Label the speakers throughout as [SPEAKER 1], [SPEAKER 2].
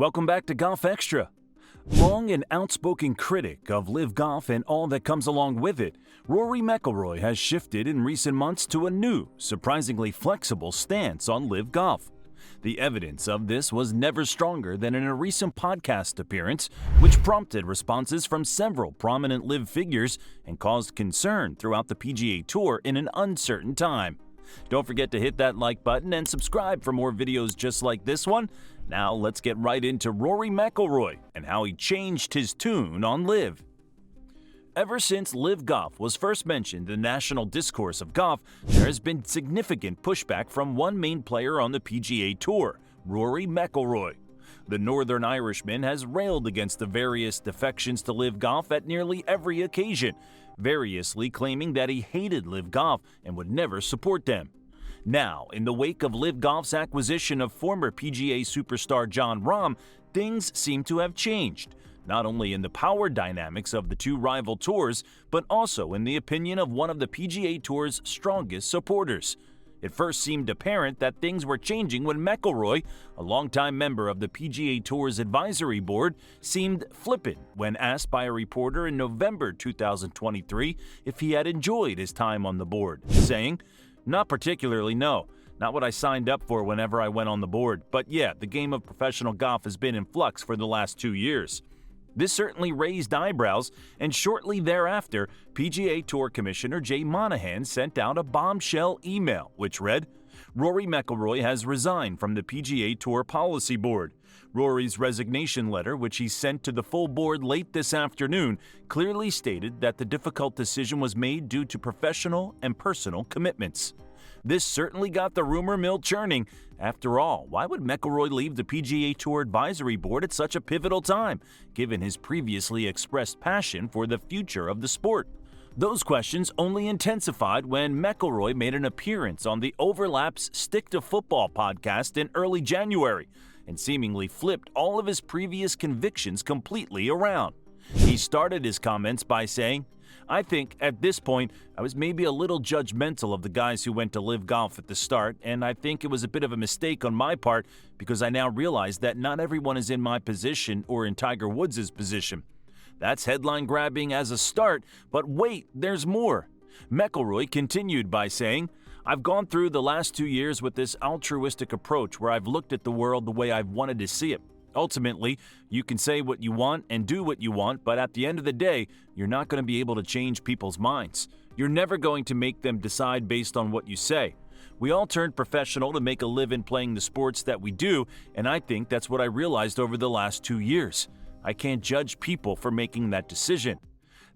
[SPEAKER 1] Welcome back to Golf Xtra. Long and outspoken critic of LIV Golf and all that comes along with it, Rory McIlroy has shifted in recent months to a new, surprisingly flexible stance on LIV Golf. The evidence of this was never stronger than in a recent podcast appearance, which prompted responses from several prominent LIV figures and caused concern throughout the PGA Tour in an uncertain time. Don't forget to hit that like button and subscribe for more videos just like this one. Now let's get right into Rory McIlroy and how he changed his tune on LIV. Ever since LIV Golf was first mentioned in the national discourse of golf, there has been significant pushback from one main player on the PGA Tour, Rory McIlroy. The Northern Irishman has railed against the various defections to LIV Golf at nearly every occasion, variously claiming that he hated LIV Golf and would never support them. Now, in the wake of LIV Golf's acquisition of former PGA superstar Jon Rahm, things seem to have changed, not only in the power dynamics of the two rival tours, but also in the opinion of one of the PGA Tour's strongest supporters. It first seemed apparent that things were changing when McIlroy, a longtime member of the PGA Tour's advisory board, seemed flippant when asked by a reporter in November 2023 if he had enjoyed his time on the board, saying, "Not particularly, no. Not what I signed up for whenever I went on the board, but yeah, the game of professional golf has been in flux for the last 2 years." This certainly raised eyebrows, and shortly thereafter, PGA Tour Commissioner Jay Monahan sent out a bombshell email, which read, "Rory McIlroy has resigned from the PGA Tour Policy Board." Rory's resignation letter, which he sent to the full board late this afternoon, clearly stated that the difficult decision was made due to professional and personal commitments. This certainly got the rumor mill churning. After all, why would McIlroy leave the PGA Tour Advisory Board at such a pivotal time, given his previously expressed passion for the future of the sport? Those questions only intensified when McIlroy made an appearance on the Overlap's Stick to Football podcast in early January and seemingly flipped all of his previous convictions completely around. He started his comments by saying, "I think, at this point, I was maybe a little judgmental of the guys who went to LIV Golf at the start, and I think it was a bit of a mistake on my part because I now realize that not everyone is in my position or in Tiger Woods' position." That's headline-grabbing as a start, but wait, there's more. McIlroy continued by saying, "I've gone through the last 2 years with this altruistic approach where I've looked at the world the way I've wanted to see it. Ultimately, you can say what you want and do what you want, but at the end of the day, you're not going to be able to change people's minds. You're never going to make them decide based on what you say. We all turned professional to make a living playing the sports that we do, and I think that's what I realized over the last 2 years. I can't judge people for making that decision."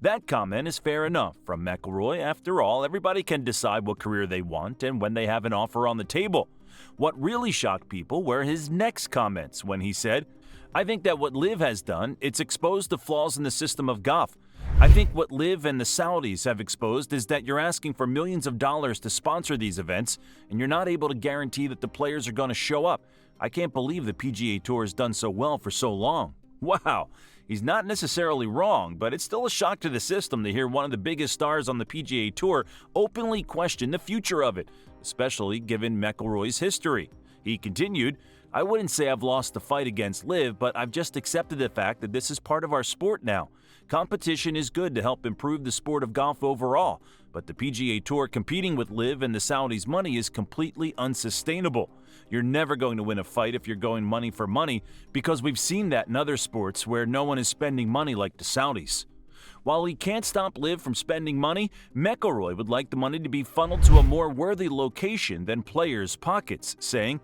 [SPEAKER 1] That comment is fair enough from McIlroy. After all, everybody can decide what career they want and when they have an offer on the table. What really shocked people were his next comments when he said, "I think that what LIV has done, it's exposed the flaws in the system of golf. I think what LIV and the Saudis have exposed is that you're asking for millions of dollars to sponsor these events, and you're not able to guarantee that the players are going to show up. I can't believe the PGA Tour has done so well for so long." Wow, he's not necessarily wrong, but it's still a shock to the system to hear one of the biggest stars on the PGA Tour openly question the future of it, especially given McIlroy's history. He continued, "I wouldn't say I've lost the fight against LIV, but I've just accepted the fact that this is part of our sport now. Competition is good to help improve the sport of golf overall, but the PGA Tour competing with LIV and the Saudis' money is completely unsustainable. You're never going to win a fight if you're going money for money, because we've seen that in other sports where no one is spending money like the Saudis." While he can't stop LIV from spending money, McIlroy would like the money to be funneled to a more worthy location than players' pockets, saying,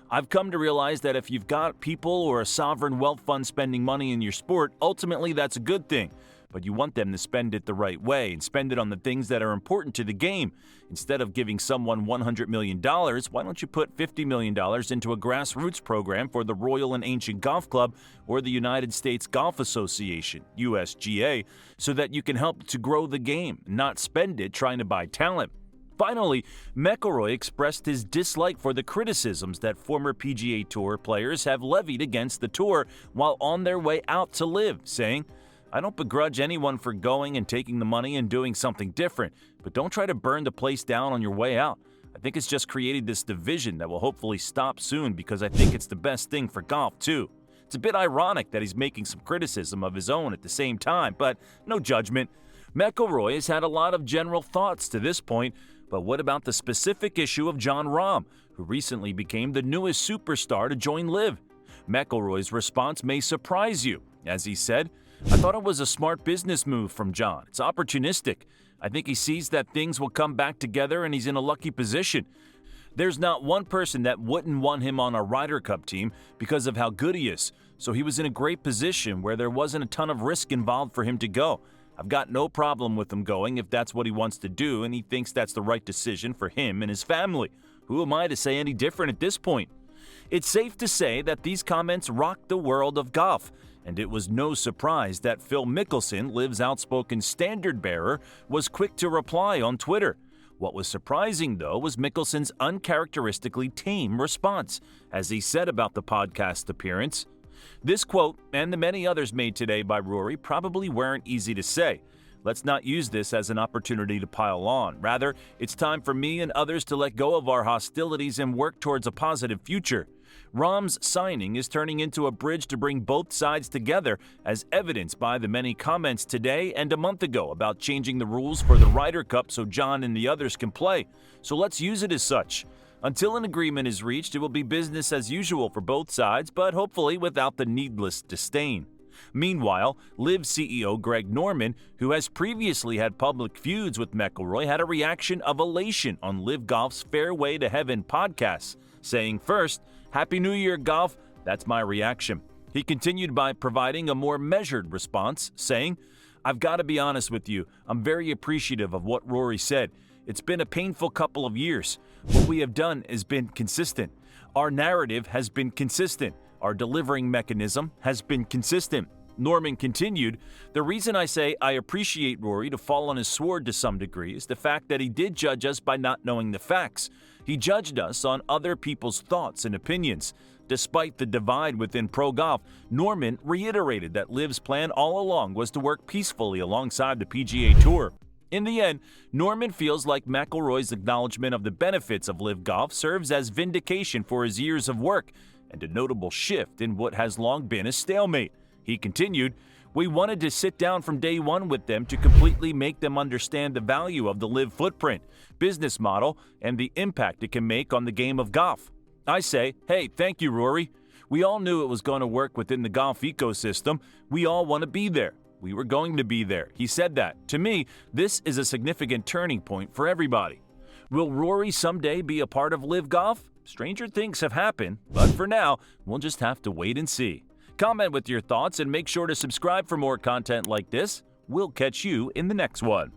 [SPEAKER 1] "I've come to realize that if you've got people or a sovereign wealth fund spending money in your sport, ultimately that's a good thing. But you want them to spend it the right way and spend it on the things that are important to the game. Instead of giving someone $100 million, why don't you put $50 million into a grassroots program for the Royal and Ancient Golf Club or the United States Golf Association, USGA, so that you can help to grow the game, not spend it trying to buy talent?" Finally, McIlroy expressed his dislike for the criticisms that former PGA Tour players have levied against the tour while on their way out to LIV, saying, "I don't begrudge anyone for going and taking the money and doing something different, but don't try to burn the place down on your way out. I think it's just created this division that will hopefully stop soon because I think it's the best thing for golf, too." It's a bit ironic that he's making some criticism of his own at the same time, but no judgment. McIlroy has had a lot of general thoughts to this point, but what about the specific issue of Jon Rahm, who recently became the newest superstar to join LIV? McIlroy's response may surprise you. As he said, "I thought it was a smart business move from Jon. It's opportunistic. I think he sees that things will come back together and he's in a lucky position. There's not one person that wouldn't want him on a Ryder Cup team because of how good he is, so he was in a great position where there wasn't a ton of risk involved for him to go. I've got no problem with him going if that's what he wants to do and he thinks that's the right decision for him and his family. Who am I to say any different at this point?" It's safe to say that these comments rocked the world of golf, and it was no surprise that Phil Mickelson, LIV's outspoken standard-bearer, was quick to reply on Twitter. What was surprising, though, was Mickelson's uncharacteristically tame response, as he said about the podcast appearance. This quote, and the many others made today by Rory, probably weren't easy to say. Let's not use this as an opportunity to pile on. Rather, it's time for me and others to let go of our hostilities and work towards a positive future. Rahm's signing is turning into a bridge to bring both sides together, as evidenced by the many comments today and a month ago about changing the rules for the Ryder Cup so Jon and the others can play. So let's use it as such. Until an agreement is reached, it will be business as usual for both sides, but hopefully without the needless disdain. Meanwhile, LIV CEO Greg Norman, who has previously had public feuds with McIlroy, had a reaction of elation on LIV Golf's Fairway to Heaven podcast, saying first, "Happy New Year, Golf. That's my reaction." He continued by providing a more measured response, saying, "I've got to be honest with you. I'm very appreciative of what Rory said. It's been a painful couple of years. What we have done has been consistent. Our narrative has been consistent. Our delivering mechanism has been consistent." Norman continued, "The reason I say I appreciate Rory to fall on his sword to some degree is the fact that he did judge us by not knowing the facts. He judged us on other people's thoughts and opinions. Despite the divide within pro golf, Norman reiterated that LIV's plan all along was to work peacefully alongside the PGA Tour. In the end, Norman feels like McIlroy's acknowledgement of the benefits of LIV Golf serves as vindication for his years of work and a notable shift in what has long been a stalemate. He continued, "We wanted to sit down from day one with them to completely make them understand the value of the LIV footprint, business model, and the impact it can make on the game of golf. I say, hey, thank you, Rory. We all knew it was going to work within the golf ecosystem. We all want to be there. We were going to be there." He said that. To me, this is a significant turning point for everybody. Will Rory someday be a part of LIV Golf? Stranger things have happened, but for now, we'll just have to wait and see. Comment with your thoughts and make sure to subscribe for more content like this. We'll catch you in the next one.